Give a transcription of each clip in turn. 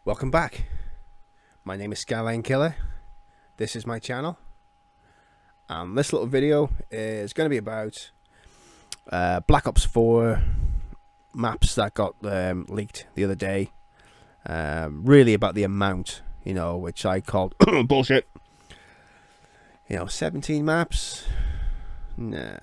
Welcome back. My name is SKYLINE-KILLER. This is my channel. This little video is going to be about Black Ops 4 maps that got leaked the other day. Really about the amount, which I called bullshit. 17 maps? Nah.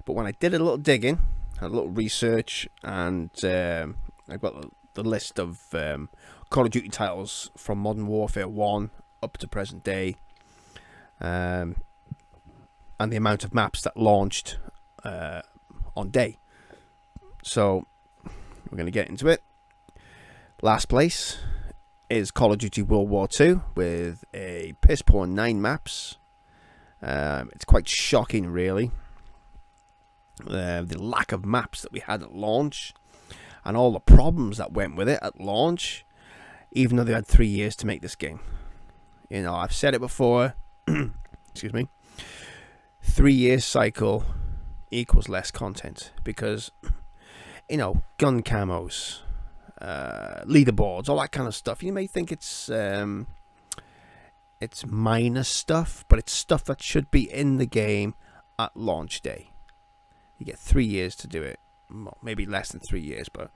But when I did a little digging, had a little research, and I got the list of Call of Duty titles from Modern Warfare 1 up to present day, and the amount of maps that launched on day. So we're going to get into it. Last place is Call of Duty World War 2 with a piss poor 9 maps. It's quite shocking, really, the lack of maps that we had at launch and all the problems that went with it at launch, even though they had 3 years to make this game. I've said it before. Excuse me. 3 year cycle equals less content because, gun camos, leaderboards, all that kind of stuff. You may think it's minor stuff, but it's stuff that should be in the game at launch day. You get 3 years to do it. Well, maybe less than 3 years, but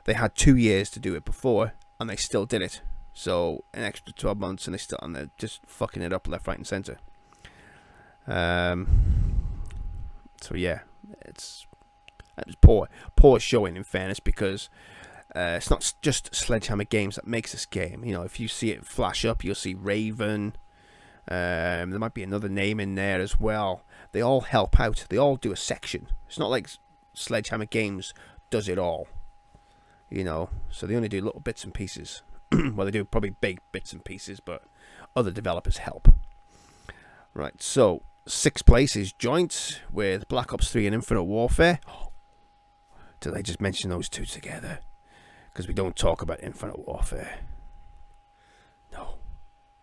they had 2 years to do it before, and they still did it. So an extra 12 months, and they're just fucking it up left, right, and center. So yeah, it's poor showing, in fairness, because it's not just Sledgehammer Games that makes this game. If you see it flash up, you'll see Raven. There might be another name in there as well. They all help out. They all do a section. It's not like Sledgehammer Games does it all. So they only do little bits and pieces. Well, they do probably big bits and pieces, but other developers help. Right, so 6th place is joint with Black Ops 3 and Infinite Warfare. Did I just mention those two together? Because we don't talk about Infinite Warfare. No.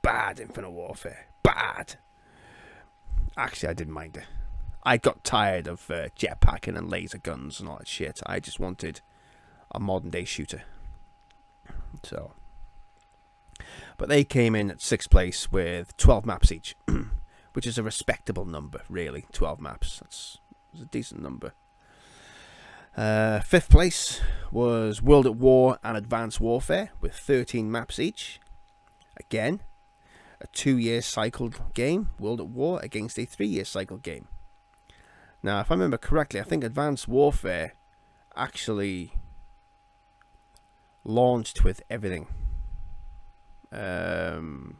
Bad Infinite Warfare. Bad. Actually, I didn't mind it. I got tired of jetpacking and laser guns and all that shit. I just wanted a modern day shooter. So, but they came in at 6th place with 12 maps each, which is a respectable number, really. 12 maps. That's a decent number. 5th place was World at War and Advanced Warfare with 13 maps each. Again, a 2-year cycled game, World at War, against a 3-year cycled game. Now, if I remember correctly, I think Advanced Warfare actually launched with everything. You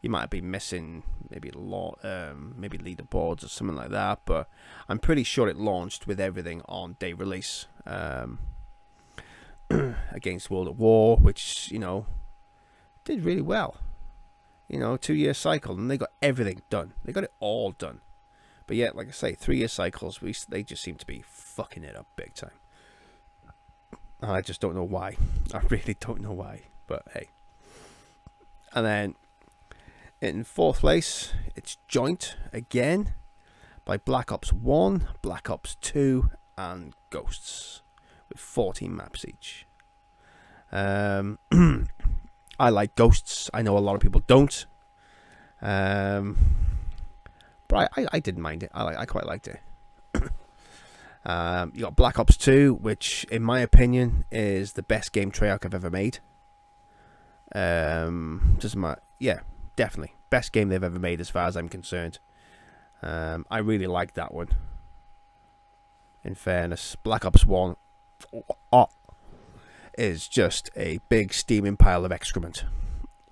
might be missing maybe leaderboards or something like that, but I'm pretty sure it launched with everything on day release, against World at War, which did really well. 2-year cycle, and they got everything done. They got it all done. But yet, like I say, 3-year cycles, they just seem to be fucking it up big time. I just don't know why. I really don't know why. But hey. And then in 4th place, it's joint again by Black Ops 1, Black Ops 2, and Ghosts with 14 maps each. I like Ghosts. I know a lot of people don't. But I didn't mind it. I quite liked it. You got Black Ops 2, which, in my opinion, is the best game Treyarch have ever made. Doesn't matter. Yeah, definitely. Best game they've ever made as far as I'm concerned. I really like that one. In fairness, Black Ops 1 is just a big steaming pile of excrement.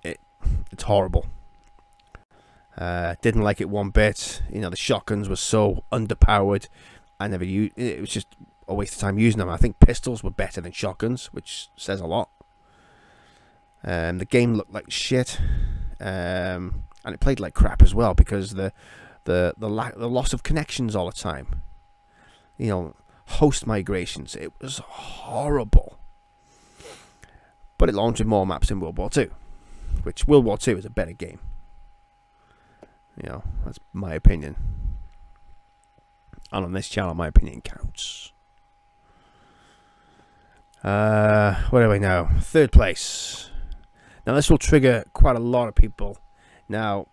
It's horrible. Didn't like it one bit. The shotguns were so underpowered. I never used it. Was just a waste of time using them. I think pistols were better than shotguns, which says a lot. The game looked like shit, and it played like crap as well because the loss of connections all the time. Host migrations. It was horrible. But it launched with more maps in World War 2, which World War 2 is a better game. That's my opinion. And on this channel, my opinion counts. Where are we now? Third place. Now this will trigger quite a lot of people. Now,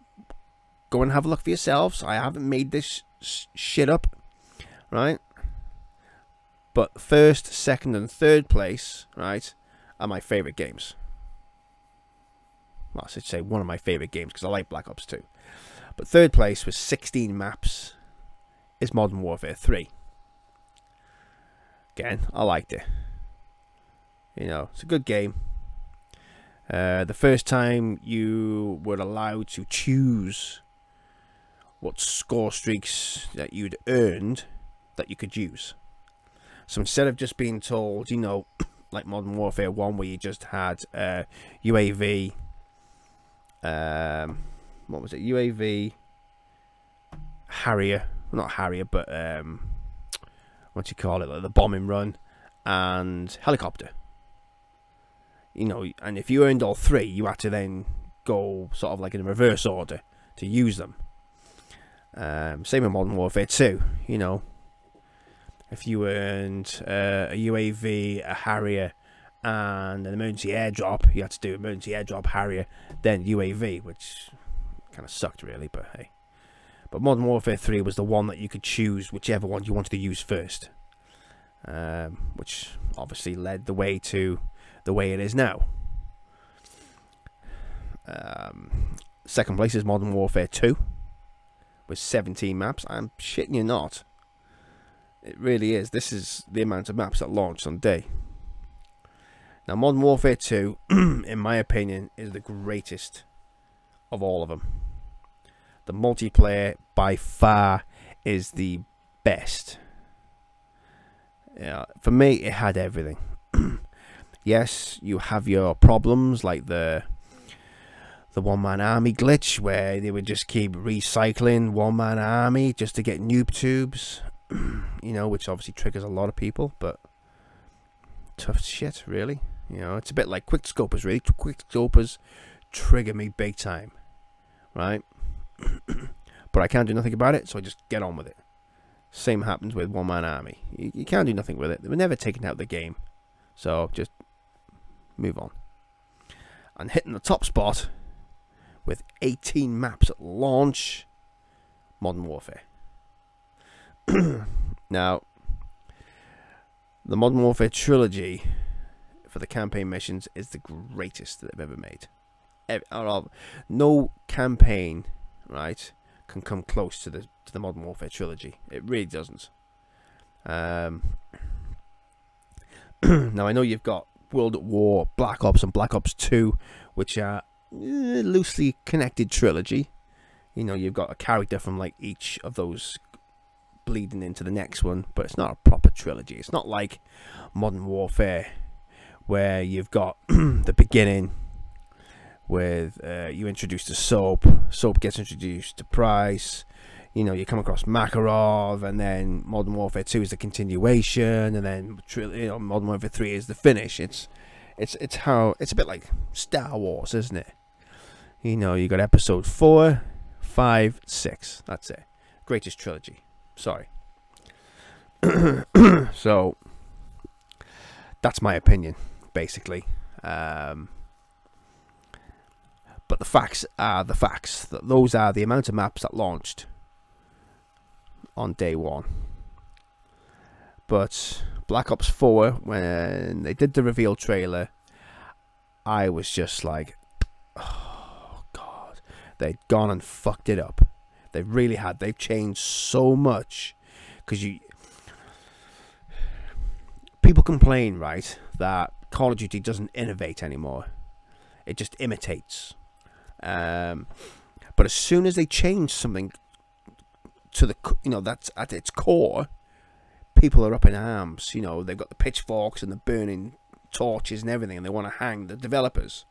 go and have a look for yourselves. I haven't made this shit up, right? But first, second, and third place, right, are my favorite games. Well, I should say one of my favorite games because I like Black Ops 2. But third place with 16 maps is Modern Warfare 3. Again, I liked it. You know, it's a good game. The first time you were allowed to choose what score streaks that you'd earned that you could use. So instead of just being told, you know, like Modern Warfare 1 where you just had UAV, what was it? UAV, Harrier, not Harrier, but what do you call it? Like the bombing run and helicopter. You know, and if you earned all three, you had to then go sort of like in a reverse order to use them. Same with Modern Warfare 2, you know. If you earned a UAV, a Harrier, and an emergency airdrop, you had to do emergency airdrop, Harrier, then UAV, which kind of sucked really, but hey. But Modern Warfare 3 was the one that you could choose whichever one you wanted to use first. Which obviously led the way to the way it is now. Second place is Modern Warfare 2 with 17 maps. I'm shitting you not. It really is. This is the amount of maps that launched on day. Now, Modern Warfare 2, in my opinion, is the greatest of all of them. The multiplayer, by far, is the best. Yeah, for me, it had everything. Yes, you have your problems like the one-man army glitch where they would just keep recycling one-man army just to get noob tubes, you know, which obviously triggers a lot of people, but tough shit, really. You know, it's a bit like quick scopers, really. Quick scopers trigger me big time, right? But I can't do nothing about it, so I just get on with it. Same happens with one-man army. You can't do nothing with it. They were never taken out of the game, so just move on. And hitting the top spot with 18 maps at launch, Modern Warfare. Now, the Modern Warfare trilogy for the campaign missions is the greatest that they've ever made. No campaign, right, can come close to the Modern Warfare trilogy. It really doesn't. Now I know you've got World at War, Black Ops, and Black Ops 2, which are loosely connected trilogy. You know, you've got a character from like each of those bleeding into the next one, but it's not a proper trilogy. It's not like Modern Warfare where you've got the beginning with you introduce to Soap gets introduced to Price, you know, you come across Makarov, and then Modern Warfare 2 is the continuation, and then you know, Modern Warfare 3 is the finish. It's a bit like Star Wars, isn't it? You know, you got episode 4, 5, 6. That's it. Greatest trilogy. Sorry. So that's my opinion, basically. But the facts are the facts. Those are the amount of maps that launched on day one. But Black Ops 4, when they did the reveal trailer, I was just like, oh god, they'd gone and fucked it up. They really had. They've changed so much. Because people complain, right, that Call of Duty doesn't innovate anymore. It just imitates. But as soon as they change something to the, you know, that's at its core, people are up in arms. You know, they've got the pitchforks and the burning torches and everything, and they want to hang the developers.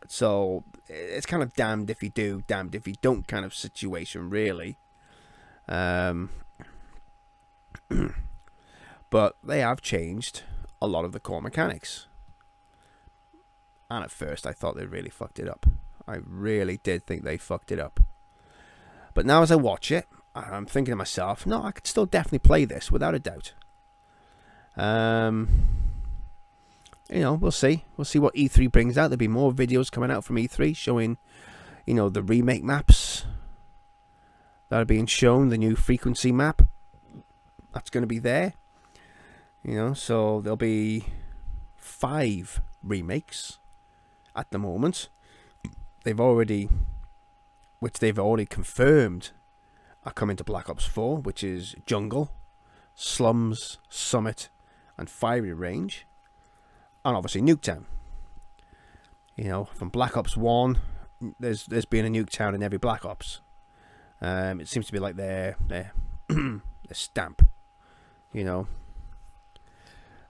So it's kind of damned if you do, damned if you don't kind of situation, really. But they have changed a lot of the core mechanics. And at first I thought they really fucked it up. I really did think they fucked it up. But now as I watch it, I'm thinking to myself, no, I could still definitely play this without a doubt. You know, we'll see. We'll see what E3 brings out. There'll be more videos coming out from E3 showing, you know, the remake maps that are being shown. The new frequency map that's going to be there. You know, so there'll be 5 remakes at the moment. They've already confirmed are coming to Black Ops 4, which is Jungle, Slums, Summit, and Fiery Range. And obviously Nuketown. You know, from Black Ops 1, there's been a Nuketown in every Black Ops. It seems to be like their stamp. You know.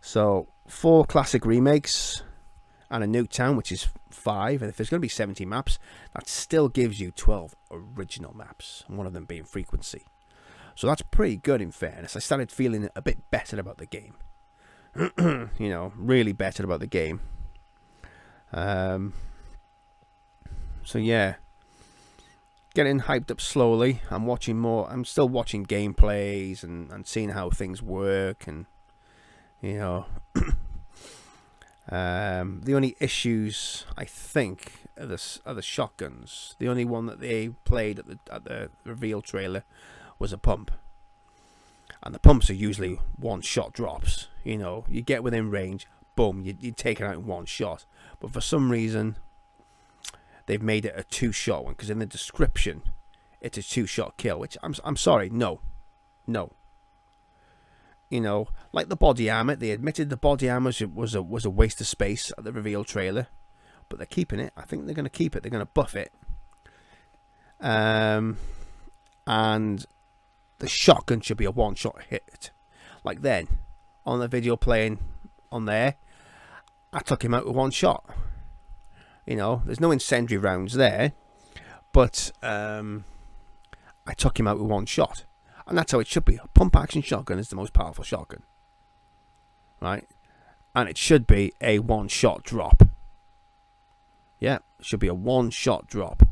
So 4 classic remakes and a Nuketown, which is 5. And if there's going to be 70 maps, that still gives you 12 original maps. And one of them being Frequency. So that's pretty good, in fairness. I started feeling a bit better about the game. You know, really better about the game. So yeah, getting hyped up slowly. I'm watching more. I'm still watching gameplays and seeing how things work, and you know, the only issues I think are the shotguns. The only one that they played at the reveal trailer was a pump. And the pumps are usually one-shot drops. You know, you get within range, boom, you take it out in one shot. But for some reason, they've made it a 2-shot one, because in the description, it's a 2-shot kill. Which I'm sorry, no. You know, like the body armor, they admitted the body armor was a waste of space at the reveal trailer, but they're keeping it. I think they're going to keep it. They're going to buff it. And the shotgun should be a one-shot hit. Like then, on the video playing on there, I took him out with 1 shot. You know, there's no incendiary rounds there, but I took him out with 1 shot. And that's how it should be. A pump-action shotgun is the most powerful shotgun. Right? And it should be a 1-shot drop. Yeah, it should be a 1-shot drop.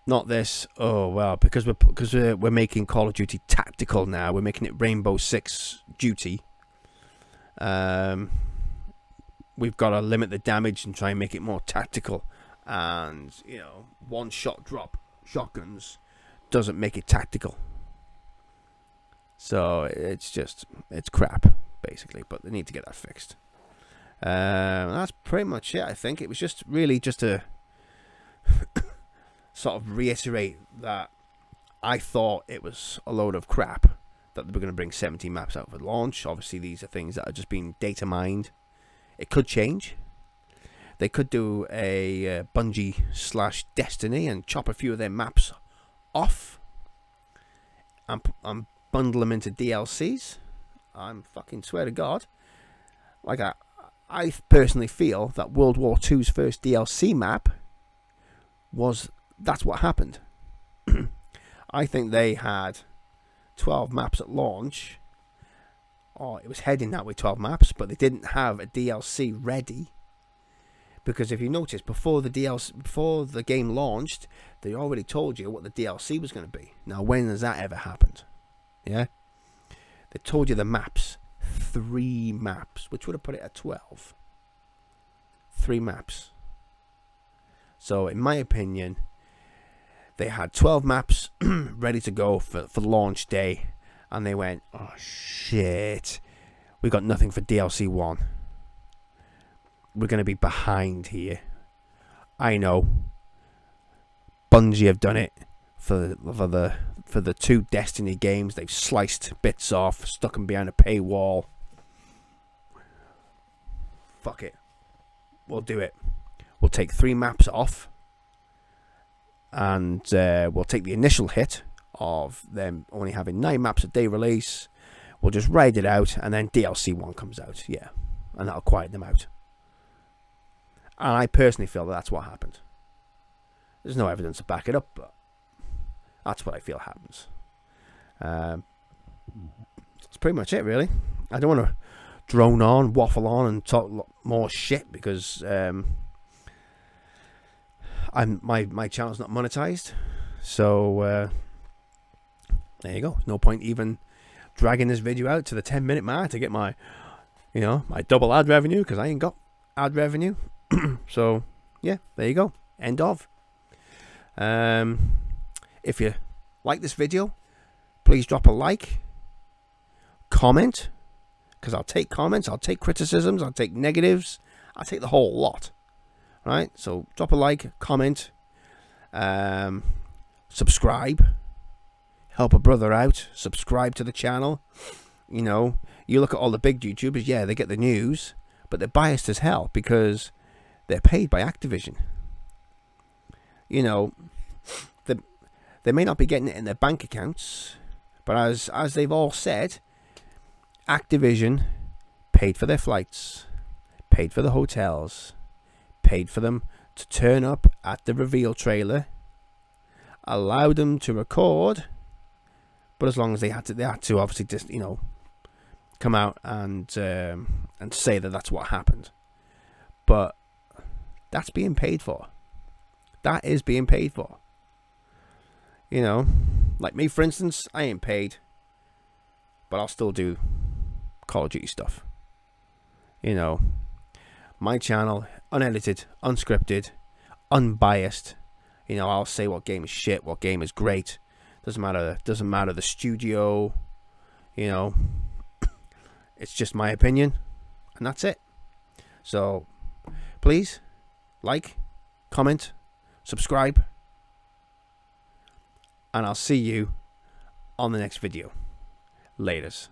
Not this, oh well, because we're making Call of Duty tactical now. We're making it Rainbow Six duty. We've got to limit the damage and try and make it more tactical. And you know, 1-shot drop shotguns doesn't make it tactical. So it's crap basically. But they need to get that fixed. That's pretty much it. I think it was just really just a sort of reiterate that I thought it was a load of crap that they were going to bring 70 maps out for launch. Obviously, these are things that are just being data mined. It could change. They could do a Bungie/Destiny and chop a few of their maps off and bundle them into DLCs. I'm fucking swear to God. Like I personally feel that World War II's first DLC map that's what happened. I think they had 12 maps at launch. Oh, it was heading that way, 12 maps, but they didn't have a DLC ready. Because if you notice, before the game launched, they already told you what the DLC was going to be. Now, when has that ever happened? Yeah? They told you the maps. 3 maps, which would have put it at 12. 3 maps. So, in my opinion, they had 12 maps ready to go for launch day, and they went, oh shit, we got nothing for DLC 1. We're going to be behind here. I know. Bungie have done it for the 2 Destiny games. They've sliced bits off, stuck them behind a paywall. Fuck it. We'll do it. We'll take 3 maps off. And we'll take the initial hit of them only having 9 maps a day release. We'll just ride it out, and then DLC 1 comes out. Yeah. And that'll quiet them out. And I personally feel that that's what happened. There's no evidence to back it up, but that's what I feel happens. That's pretty much it, really. I don't want to drone on, waffle on, and talk more shit, because my channel's not monetized. So there you go. No point even dragging this video out to the 10-minute mark to get my, you know, my double ad revenue, because I ain't got ad revenue. So yeah, there you go. End of. If you like this video, please drop a like, comment, because I'll take comments, I'll take criticisms, I'll take negatives, I'll take the whole lot. Right? So drop a like, comment, subscribe, help a brother out, subscribe to the channel. You know, you look at all the big YouTubers, yeah, they get the news, but they're biased as hell because they're paid by Activision. You know, they may not be getting it in their bank accounts, but as they've all said, Activision paid for their flights, paid for the hotels, paid for them to turn up at the reveal trailer, allowed them to record, but as long as they had to obviously just, you know, come out and say that that's what happened. But that's being paid for. That is being paid for. You know, like me, for instance, I ain't paid, but I'll still do Call of Duty stuff. You know, my channel, unedited, unscripted, unbiased. You know, I'll say what game is shit, what game is great. Doesn't matter the studio. You know, it's just my opinion, and that's it. So please like, comment, subscribe, and I'll see you on the next video. Laters.